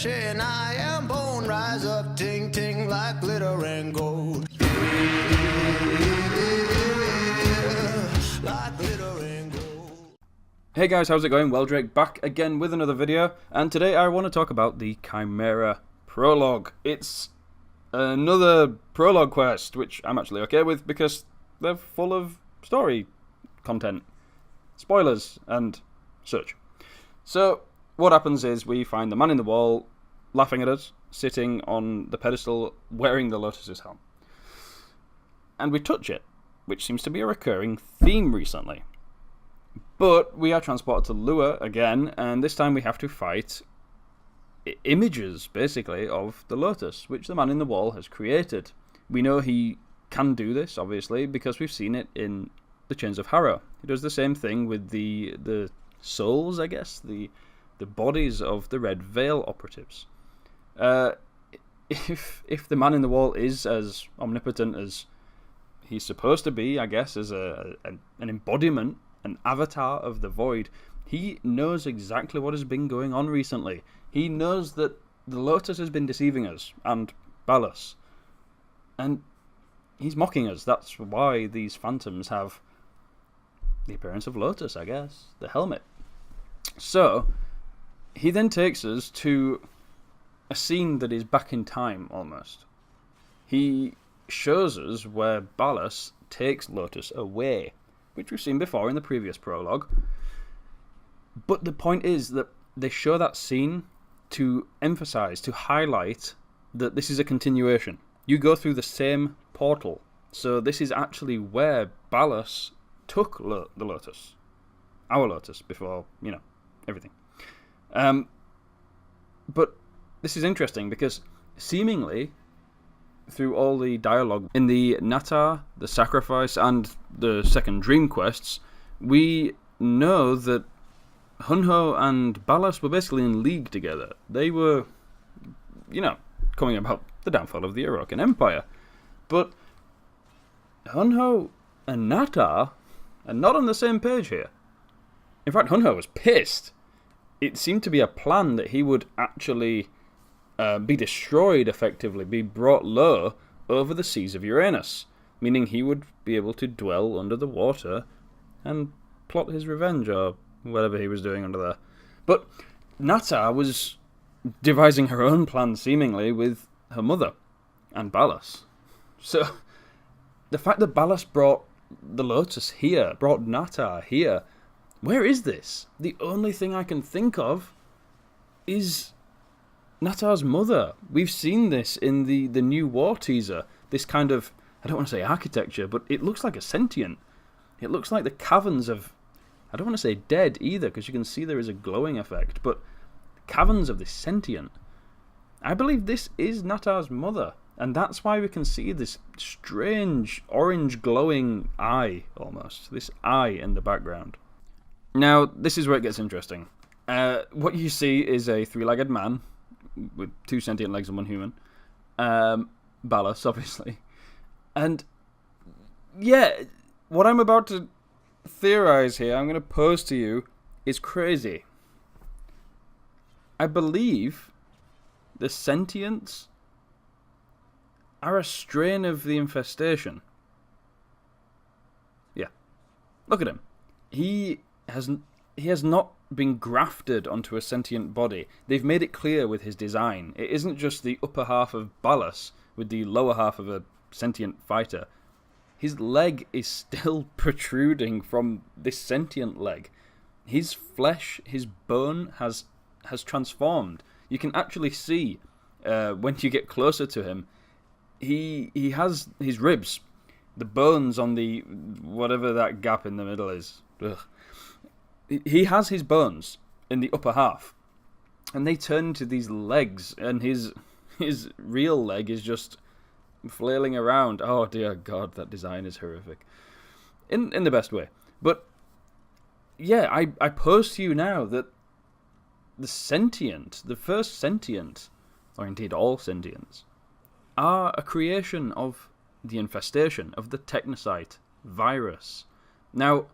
flesh and I am bone. Rise up, ting ting like glitter and gold. Like glitter and gold. Hey guys, how's it going? Well, Drake back again with another video, and today I want to talk about the Chimera Prologue. It's another Prologue quest, which I'm actually okay with because they're full of story content, spoilers, and such. So, what happens is we find the man in the wall laughing at us, sitting on the pedestal wearing the Lotus's helm. And we touch it, which seems to be a recurring theme recently. But we are transported to Lua again, and this time we have to fight images, basically, of the Lotus, which the man in the wall has created. We know he can do this, obviously, because we've seen it in the Chains of Harrow. He does the same thing with the souls, I guess, the bodies of the Red Veil operatives. If the man in the wall is as omnipotent as he's supposed to be, I guess, as an embodiment, an avatar of the void, he knows exactly what has been going on recently. He knows that the Lotus has been deceiving us, and Ballas. And he's mocking us. That's why these phantoms have the appearance of Lotus, I guess. The helmet. So, he then takes us to a scene that is back in time, almost. He shows us where Ballas takes Lotus away, which we've seen before in the previous prologue. But the point is that they show that scene to emphasize, to highlight that this is a continuation. You go through the same portal. So this is actually where Ballas took the Lotus. Our Lotus, before, everything. But this is interesting because seemingly, through all the dialogue in the Natar, the Sacrifice, and the second Dream quests, we know that Hunho and Ballas were basically in league together. They were, coming about the downfall of the Orokin Empire. But Hunho and Natar are not on the same page here. In fact, Hunho was pissed. It seemed to be a plan that he would actually be destroyed, effectively, be brought low over the seas of Uranus, meaning he would be able to dwell under the water and plot his revenge, or whatever he was doing under there. But Natar was devising her own plan, seemingly, with her mother and Ballas. So, the fact that Ballas brought the Lotus here, brought Natar here, where is this? The only thing I can think of is Natar's mother. We've seen this in the new war teaser. This kind of, I don't want to say architecture, but it looks like a sentient. It looks like the caverns of, I don't want to say dead either, because you can see there is a glowing effect, but caverns of this sentient. I believe this is Natar's mother, and that's why we can see this strange orange glowing eye, almost. This eye in the background. Now, this is where it gets interesting. What you see is a three-legged man with two sentient legs and one human. Ballas, obviously. And, yeah, what I'm about to theorize here, I'm going to pose to you, is crazy. I believe the Sentients are a strain of the Infestation. Yeah. Look at him. He has not been grafted onto a sentient body. They've made it clear with his design. It isn't just the upper half of Ballas with the lower half of a sentient fighter. His leg is still protruding from this sentient leg. His flesh, his bone has transformed. You can actually see when you get closer to him, he has his ribs, the bones on the whatever that gap in the middle is. Ugh. He has his bones in the upper half, and they turn into these legs, and his real leg is just flailing around. Oh dear God, that design is horrific, in the best way. But yeah, I pose to you now that the first sentient, or indeed all sentients, are a creation of the infestation, of the technocyte virus. Now,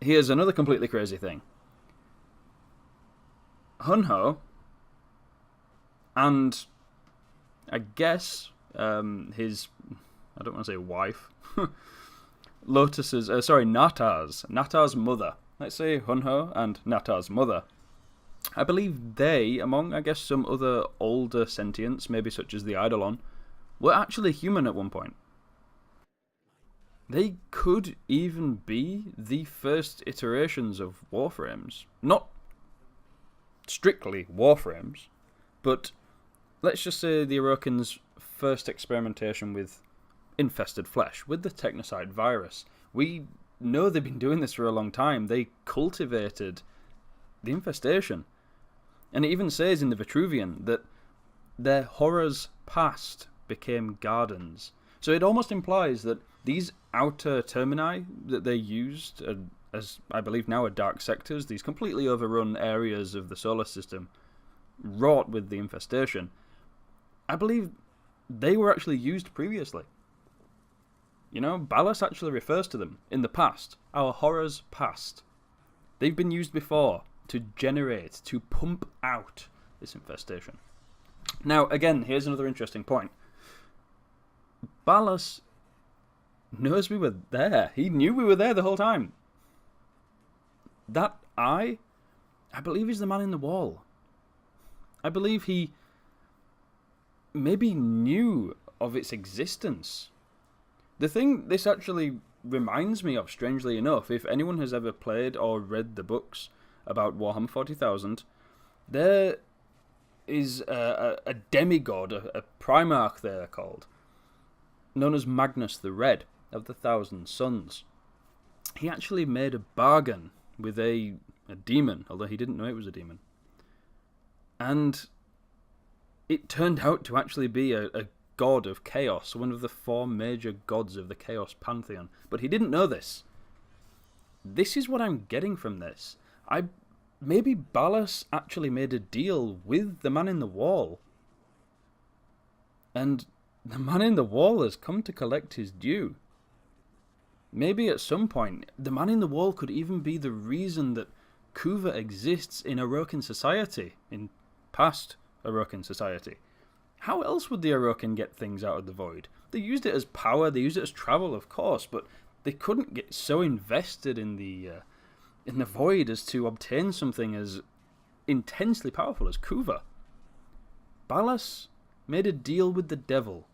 here's another completely crazy thing. Hunho And I guess his, I don't want to say wife, Natar's mother. Let's say Hunho and Natar's mother. I believe they, among, I guess, some other older sentients, maybe such as the Eidolon, were actually human at one point. They could even be the first iterations of Warframes. Not strictly Warframes, but let's just say the Orokin's first experimentation with infested flesh, with the Technocide virus. We know they've been doing this for a long time. They cultivated the infestation. And it even says in the Vitruvian that their horrors past became gardens. So it almost implies that these outer termini that they used, as I believe now are dark sectors, these completely overrun areas of the solar system, wrought with the infestation, I believe they were actually used previously. You know, Balas actually refers to them in the past. Our horrors past. They've been used before to generate, to pump out this infestation. Now, again, here's another interesting point. Balas knows we were there. He knew we were there the whole time. That eye, I believe, is the man in the wall. I believe he maybe knew of its existence. The thing this actually reminds me of, strangely enough, if anyone has ever played or read the books about Warhammer 40,000, there is a demigod, a primarch they're called, known as Magnus the Red of the Thousand Sons. He actually made a bargain with a demon, although he didn't know it was a demon. And it turned out to actually be a god of chaos, one of the 4 major gods of the Chaos Pantheon. But he didn't know this. This is what I'm getting from this. Maybe Balas actually made a deal with the man in the wall. And the man in the wall has come to collect his due. Maybe at some point, the man in the wall could even be the reason that Kuva exists in Orokin society, in past Orokin society. How else would the Orokin get things out of the void? They used it as power, they used it as travel, of course, but they couldn't get so invested in the void as to obtain something as intensely powerful as Kuva. Balas made a deal with the devil.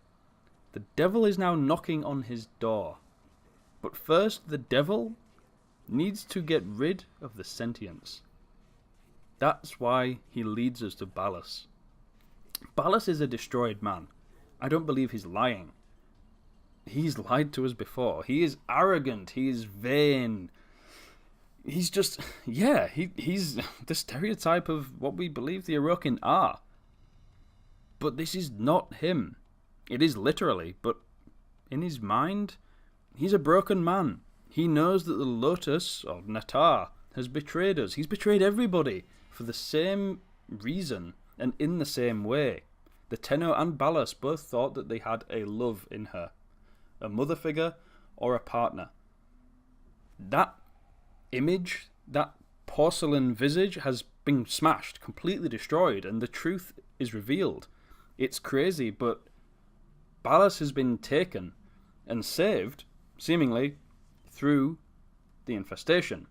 The devil is now knocking on his door. But first, the devil needs to get rid of the Sentients. That's why he leads us to Balas. Balas is a destroyed man. I don't believe he's lying. He's lied to us before. He is arrogant. He is vain. He's just, yeah, he's the stereotype of what we believe the Orokin are. But this is not him. It is literally, but in his mind, he's a broken man. He knows that the Lotus, or Natar, has betrayed us. He's betrayed everybody for the same reason and in the same way. The Tenno and Balas both thought that they had a love in her, a mother figure or a partner. That image, that porcelain visage, has been smashed, completely destroyed, and the truth is revealed. It's crazy, but Balas has been taken and saved, seemingly, through the infestation,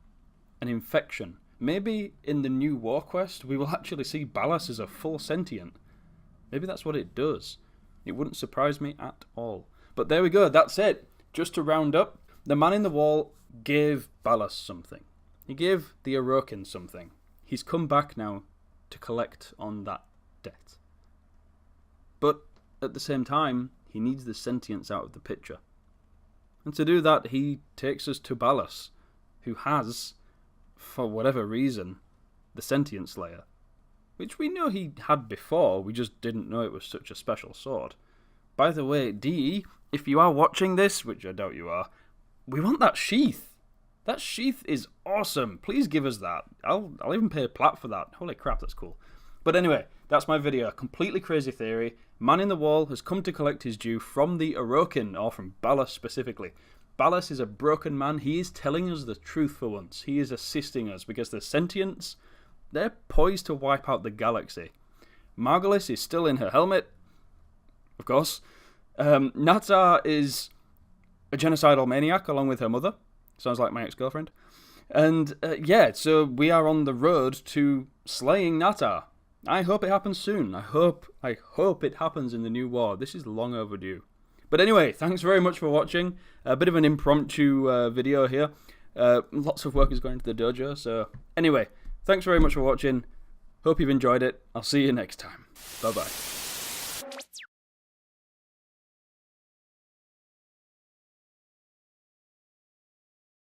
an infection. Maybe in the new War Quest we will actually see Balas as a full sentient. Maybe that's what it does. It wouldn't surprise me at all. But there we go, that's it. Just to round up, the man in the wall gave Balas something. He gave the Orokin something. He's come back now to collect on that debt. But at the same time, he needs the Sentients out of the picture. And to do that, he takes us to Balas, who has, for whatever reason, the Sentient Slayer. Which we know he had before, we just didn't know it was such a special sword. By the way, DE, if you are watching this, which I doubt you are, we want that sheath. That sheath is awesome. Please give us that. I'll even pay a plat for that. Holy crap, that's cool. But anyway, that's my video. Completely crazy theory. Man in the wall has come to collect his due from the Orokin, or from Balas specifically. Balas is a broken man. He is telling us the truth for once. He is assisting us because the Sentients, they're poised to wipe out the galaxy. Margulis is still in her helmet, of course. Nata is a genocidal maniac along with her mother. Sounds like my ex-girlfriend. And yeah, so we are on the road to slaying Nata. I hope it happens soon. I hope it happens in the new war. This is long overdue. But anyway, thanks very much for watching. A bit of an impromptu video here. Lots of work is going into the dojo. So anyway, thanks very much for watching. Hope you've enjoyed it. I'll see you next time. Bye-bye.